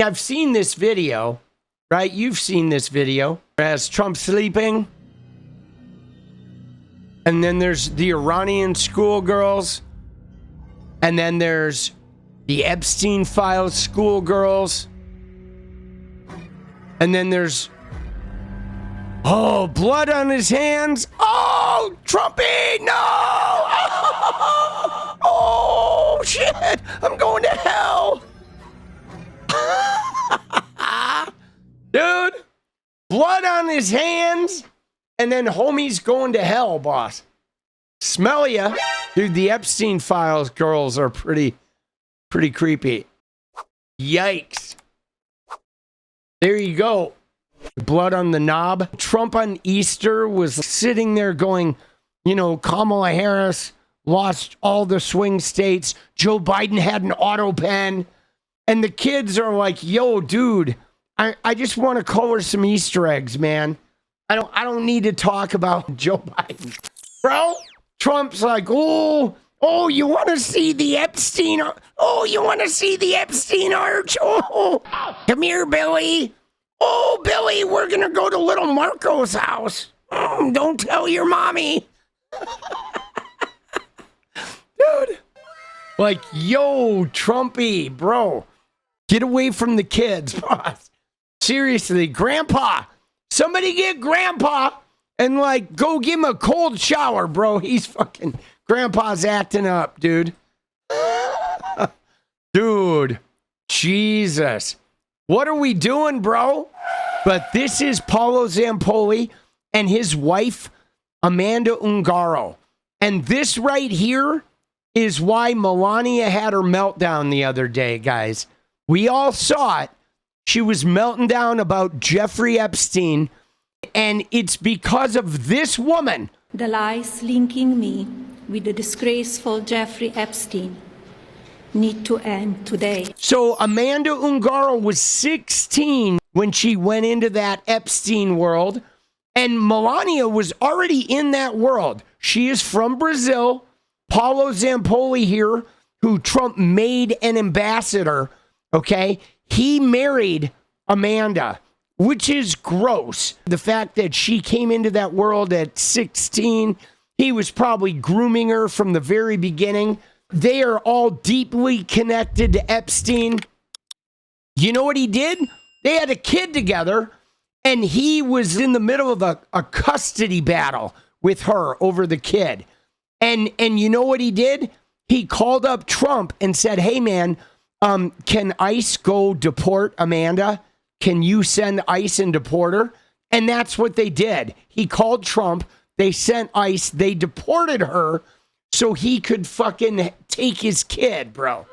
I've seen this video, right? You've seen this video. As Trump sleeping. And then there's the Iranian schoolgirls. And then there's the Epstein files schoolgirls. And then there's, oh, blood on his hands. Oh, Trumpy, no! Oh, shit, I'm going to hell. Dude, blood on his hands, and then homie's going to hell, boss. Smell ya. Dude, the Epstein files girls are pretty creepy. Yikes. There you go. Blood on the knob. Trump on Easter was sitting there going, you know, Kamala Harris lost all the swing states. Joe Biden had an auto pen. And the kids are like, yo, dude, I just want to color some Easter eggs, man. I don't need to talk about Joe Biden. Bro, Trump's like, oh, you want to see the Epstein? Oh, you want to see the Epstein arch? Oh, come here, Billy. Oh, Billy, we're going to go to little Marco's house. Don't tell your mommy. Dude. Like, yo, Trumpy, bro. Get away from the kids, boss. Seriously, Grandpa. Somebody get Grandpa and, like, go give him a cold shower, bro. He's fucking... Grandpa's acting up, dude. Dude. Jesus. What are we doing, bro? But this is Paolo Zampoli and his wife, Amanda Ungaro. And this right here is why Melania had her meltdown the other day, guys. We all saw it. She was melting down about Jeffrey Epstein. And it's because of this woman. The lies linking me with the disgraceful Jeffrey Epstein need to end today. So Amanda Unaro was 16 when she went into that Epstein world, and Melania was already in that world. She is from Brazil. Paolo Zampoli here, who Trump made an ambassador, okay? He married Amanda, which is gross. The fact that she came into that world at 16, he was probably grooming her from the very beginning. They are all deeply connected to Epstein. You know what he did? They had a kid together, and he was in the middle of a custody battle with her over the kid. And you know what he did? He called up Trump and said, hey, man, can ICE go deport Amanda? Can you send ICE and deport her? And that's what they did. He called Trump. They sent ICE. They deported her so he could fucking take his kid, bro.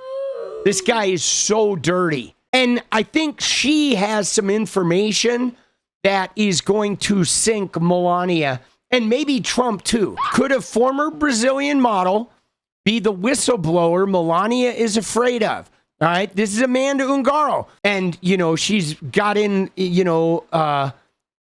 This guy is so dirty. And I think she has some information that is going to sink Melania and maybe Trump too. Could a former Brazilian model be the whistleblower Melania is afraid of? All right, this is Amanda Unaro. And, you know, she's got in, you know,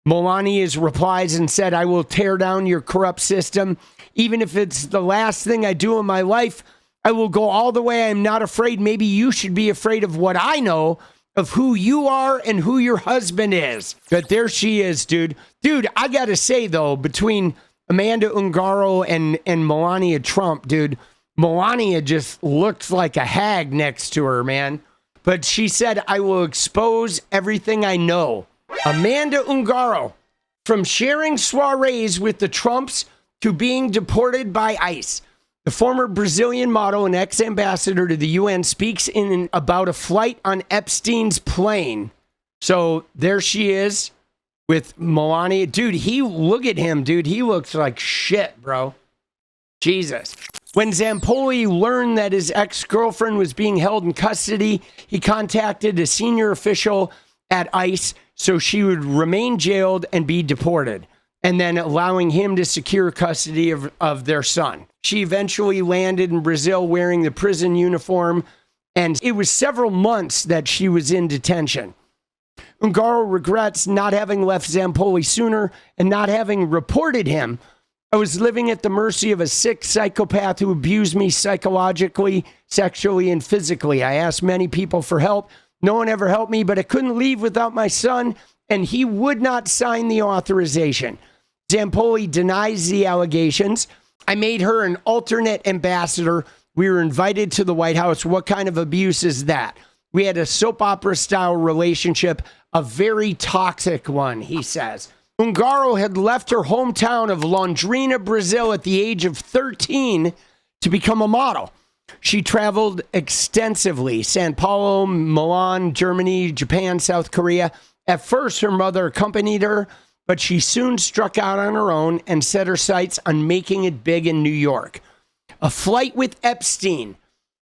Melania's replies and said, I will tear down your corrupt system. Even if it's the last thing I do in my life, I will go all the way. I'm not afraid. Maybe you should be afraid of what I know of who you are and who your husband is. But there she is, dude. Dude, I got to say, though, between Amanda Unaro and Melania Trump, dude, Melania just looks like a hag next to her, man. But she said, I will expose everything I know. Amanda Unaro, from sharing soirees with the Trumps to being deported by ICE. The former Brazilian model and ex-ambassador to the UN speaks in about a flight on Epstein's plane. So there she is with Melania. Dude, look at him, dude. He looks like shit, bro. Jesus. When Zampoli learned that his ex-girlfriend was being held in custody, he contacted a senior official at ICE so she would remain jailed and be deported, and then allowing him to secure custody of their son. She eventually landed in Brazil wearing the prison uniform, and it was several months that she was in detention. Ungaro regrets not having left Zampoli sooner and not having reported him. I was living at the mercy of a sick psychopath who abused me psychologically, sexually, and physically. I asked many people for help. No one ever helped me, but I couldn't leave without my son, and he would not sign the authorization. Zampoli denies the allegations. I made her an alternate ambassador. We were invited to the White House. What kind of abuse is that? We had a soap opera style relationship, a very toxic one, he says. Ungaro had left her hometown of Londrina, Brazil at the age of 13 to become a model. She traveled extensively, Sao Paulo, Milan, Germany, Japan, South Korea. At first, her mother accompanied her, but she soon struck out on her own and set her sights on making it big in New York. A flight with Epstein.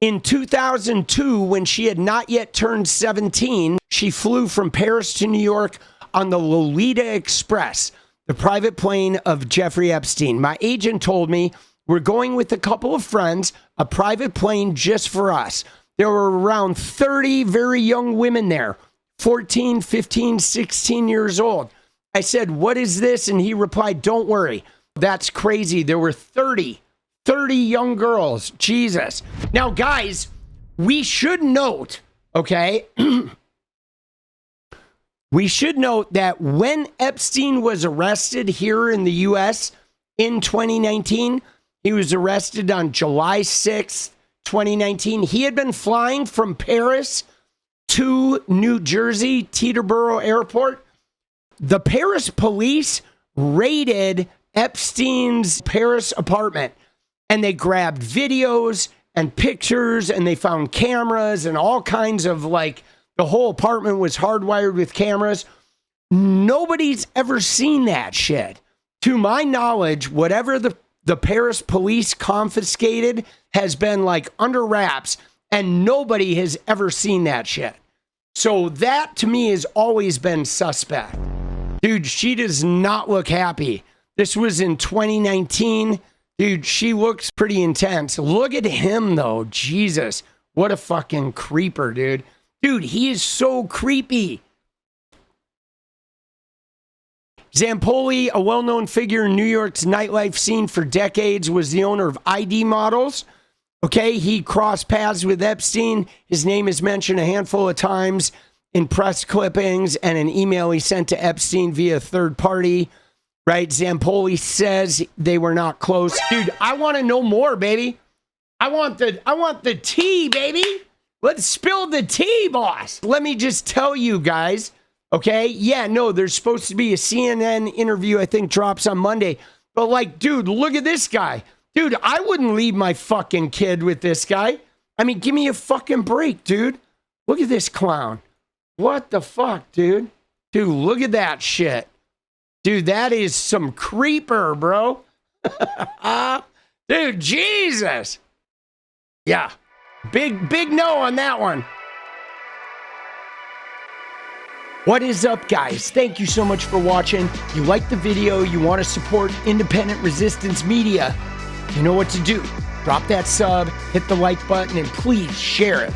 In 2002, when she had not yet turned 17, she flew from Paris to New York on the Lolita Express, the private plane of Jeffrey Epstein. My agent told me, we're going with a couple of friends, a private plane just for us. There were around 30 very young women there, 14, 15, 16 years old. I said, what is this? And he replied, don't worry. That's crazy. There were 30 young girls. Jesus. Now, guys, we should note, okay? We should note that when Epstein was arrested here in the U.S. in 2019, he was arrested on July 6th, 2019. He had been flying from Paris to New Jersey, Teterboro Airport. The Paris police raided Epstein's Paris apartment, and they grabbed videos and pictures, and they found cameras and all kinds of, like, the whole apartment was hardwired with cameras. Nobody's ever seen that shit. To my knowledge, whatever the Paris police confiscated has been, like, under wraps, and nobody has ever seen that shit. So that, to me, has always been suspect. Dude, she does not look happy. This was in 2019. Dude, she looks pretty intense. Look at him, though. Jesus. What a fucking creeper, dude. Dude, he is so creepy. Zampoli, a well-known figure in New York's nightlife scene for decades, was the owner of ID Models. Okay, he crossed paths with Epstein. His name is mentioned a handful of times in press clippings and an email he sent to Epstein via a third party. Right? Zampoli says they were not close. Dude, I want to know more, baby. I want the tea, baby. Let's spill the tea, boss. Let me just tell you guys, okay? Yeah, no, there's supposed to be a CNN interview, I think drops on Monday. But, like, dude, look at this guy. Dude, I wouldn't leave my fucking kid with this guy. I mean, give me a fucking break, dude. Look at this clown. What the fuck, dude? Dude, look at that shit. Dude, that is some creeper, bro. Dude, Jesus. Yeah. Big no on that one. What is up, guys? Thank you so much for watching. You like the video, you want to support independent resistance media, you know what to do. Drop that sub, hit the like button, and please share it.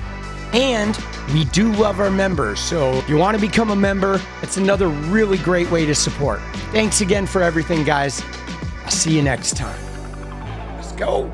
And we do love our members, so if you want to become a member, it's another really great way to support. Thanks again for everything, guys. I'll see you next time. Let's go.